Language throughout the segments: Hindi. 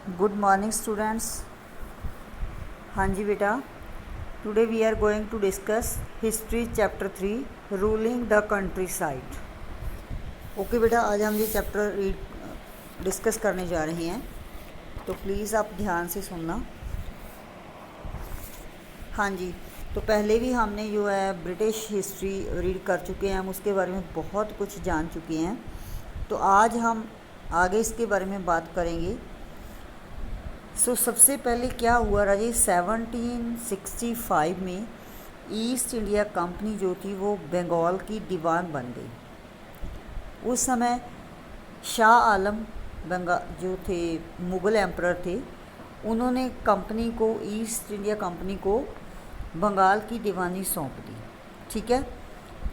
Good morning students. हाँ जी बेटा, today we are going to discuss history chapter 3 ruling the countryside. Okay बेटा, आज हम ये चैप्टर डिस्कस करने जा रहे हैं, तो प्लीज़ आप ध्यान से सुनना। हाँ जी, तो पहले भी हमने जो है ब्रिटिश हिस्ट्री रीड कर चुके हैं, हम उसके बारे में बहुत कुछ जान चुके हैं। तो आज हम आगे इसके बारे में बात करेंगे। सबसे पहले क्या हुआ राजे, 1765 में ईस्ट इंडिया कंपनी जो थी वो बंगाल की दीवान बन गई। उस समय शाह आलम बंगाल जो थे, मुग़ल एम्परर थे, उन्होंने कंपनी को, ईस्ट इंडिया कंपनी को बंगाल की दीवानी सौंप दी। ठीक है,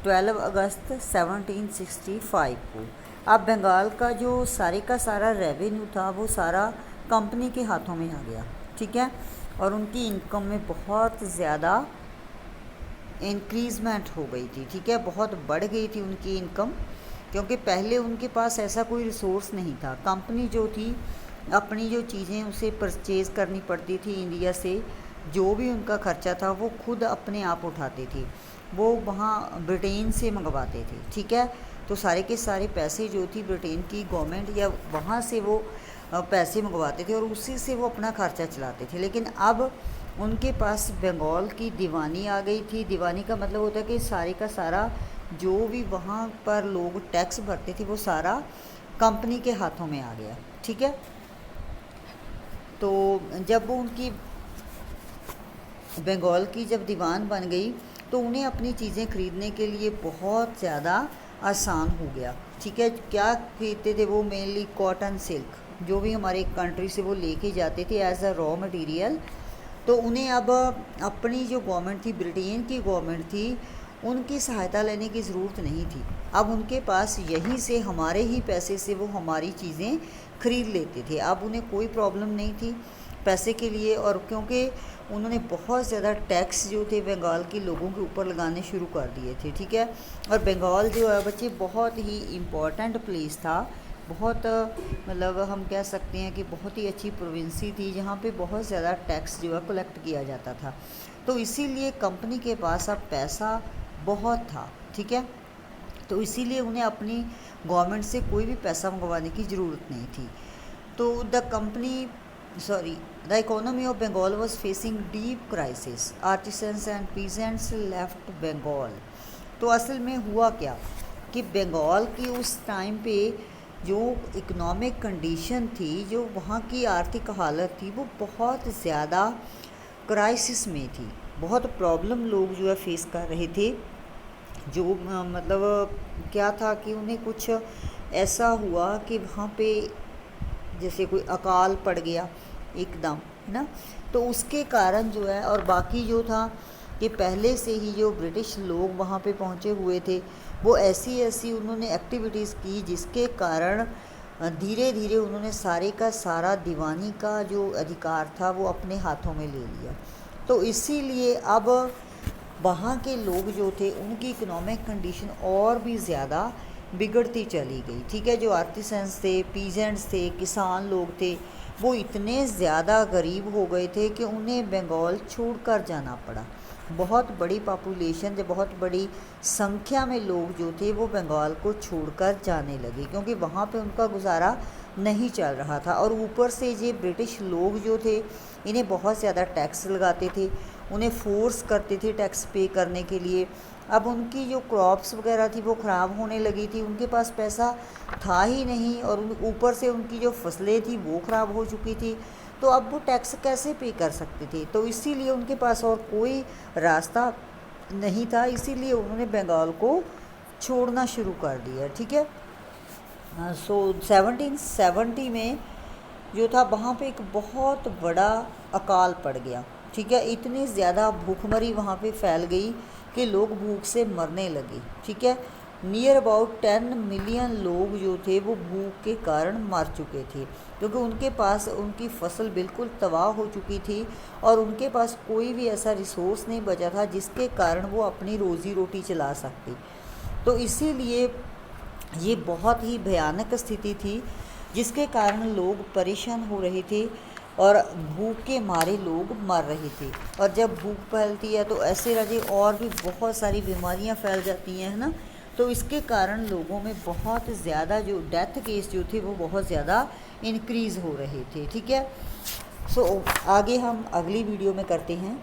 12 अगस्त 1765 को। अब बंगाल का जो सारे का सारा रेवेन्यू था वो सारा कंपनी के हाथों में आ गया। ठीक है, और उनकी इनकम में बहुत ज़्यादा इंक्रीज़मेंट हो गई थी। ठीक है, बहुत बढ़ गई थी उनकी इनकम, क्योंकि पहले उनके पास ऐसा कोई रिसोर्स नहीं था। कंपनी जो थी अपनी जो चीज़ें उसे परचेज़ करनी पड़ती थी इंडिया से, जो भी उनका खर्चा था वो खुद अपने आप उठाते थे, वो वहाँ ब्रिटेन से मंगवाते थे। ठीक है, तो सारे के सारे पैसे जो थी ब्रिटेन की गवर्नमेंट या वहाँ से वो पैसे मंगवाते थे और उसी से वो अपना खर्चा चलाते थे। लेकिन अब उनके पास बंगाल की दीवानी आ गई थी। दीवानी का मतलब होता है कि सारे का सारा जो भी वहाँ पर लोग टैक्स भरते थे वो सारा कंपनी के हाथों में आ गया। ठीक है, तो जब वो उनकी बंगाल की जब दीवान बन गई तो उन्हें अपनी चीज़ें खरीदने के लिए बहुत ज़्यादा आसान हो गया। ठीक है, क्या खरीदते थे वो? मेनली कॉटन, सिल्क, जो भी हमारे कंट्री से वो लेके जाते थे एज अ रॉ मटेरियल। तो उन्हें अब अपनी जो गवर्नमेंट थी, ब्रिटेन की गवर्नमेंट थी, उनकी सहायता लेने की ज़रूरत नहीं थी। अब उनके पास यहीं से हमारे ही पैसे से वो हमारी चीज़ें खरीद लेते थे। अब उन्हें कोई प्रॉब्लम नहीं थी पैसे के लिए, और क्योंकि उन्होंने बहुत ज़्यादा टैक्स जो थे बंगाल के लोगों के ऊपर लगाने शुरू कर दिए थे। ठीक है, और बंगाल जो है बच्चे बहुत ही इम्पॉर्टेंट प्लेस था, बहुत मतलब हम कह सकते हैं कि बहुत ही अच्छी प्रोविंसी थी जहाँ पे बहुत ज़्यादा टैक्स जो है कलेक्ट किया जाता था। तो इसीलिए कंपनी के पास अब पैसा बहुत था। ठीक है, तो इसीलिए उन्हें अपनी गवर्नमेंट से कोई भी पैसा मंगवाने की ज़रूरत नहीं थी। तो the economy of Bengal was facing deep crisis. Artisans and peasants left Bengal. तो असल में हुआ क्या कि बंगाल की उस टाइम पे जो इकोनॉमिक कंडीशन थी, जो वहाँ की आर्थिक हालत थी, वो बहुत ज़्यादा क्राइसिस में थी। बहुत प्रॉब्लम लोग जो है फेस कर रहे थे। जो मतलब क्या था कि उन्हें कुछ ऐसा हुआ कि वहाँ पे जैसे कोई अकाल पड़ गया एकदम, है ना, तो उसके कारण जो है, और बाकी जो था कि पहले से ही जो ब्रिटिश लोग वहाँ पे पहुँचे हुए थे वो ऐसी ऐसी उन्होंने एक्टिविटीज़ की जिसके कारण धीरे धीरे उन्होंने सारे का सारा दीवानी का जो अधिकार था वो अपने हाथों में ले लिया। तो इसीलिए अब वहाँ के लोग जो थे उनकी इकोनॉमिक कंडीशन और भी ज़्यादा बिगड़ती चली गई। ठीक है, जो आर्टिसंस थे, पीजेंट्स थे, किसान लोग थे, वो इतने ज़्यादा गरीब हो गए थे कि उन्हें बंगाल छोड़कर जाना पड़ा। बहुत बड़ी पॉपुलेशन, जब बहुत बड़ी संख्या में लोग जो थे वो बंगाल को छोड़कर जाने लगे, क्योंकि वहाँ पे उनका गुजारा नहीं चल रहा था। और ऊपर से ये ब्रिटिश लोग जो थे इन्हें बहुत ज़्यादा टैक्स लगाते थे, उन्हें फोर्स करते थे टैक्स पे करने के लिए। अब उनकी जो क्रॉप्स वगैरह थी वो ख़राब होने लगी थी, उनके पास पैसा था ही नहीं, और ऊपर से उनकी जो फसलें थी वो ख़राब हो चुकी थी। तो अब वो टैक्स कैसे पे कर सकते थे? तो इसीलिए उनके पास और कोई रास्ता नहीं था, इसीलिए उन्होंने बंगाल को छोड़ना शुरू कर दिया। ठीक है, 1770 में जो था वहाँ पे एक बहुत बड़ा अकाल पड़ गया। ठीक है, इतनी ज़्यादा भूखमरी वहाँ पे फैल गई कि लोग भूख से मरने लगे। ठीक है, नियर अबाउट 10 मिलियन लोग जो थे वो भूख के कारण मर चुके थे, क्योंकि उनके पास उनकी फसल बिल्कुल तबाह हो चुकी थी और उनके पास कोई भी ऐसा रिसोर्स नहीं बचा था जिसके कारण वो अपनी रोज़ी रोटी चला सकते। तो इसीलिए ये बहुत ही भयानक स्थिति थी। जिसके कारण लोग परेशान हो रहे थे और भूख के मारे लोग मर रहे थे। और जब भूख फैलती है तो ऐसे रजे और भी बहुत सारी बीमारियां फैल जाती हैं, है ना। तो इसके कारण लोगों में बहुत ज़्यादा जो डेथ केस जो थे वो बहुत ज़्यादा इंक्रीज़ हो रहे थे। ठीक है, सो आगे हम अगली वीडियो में करते हैं।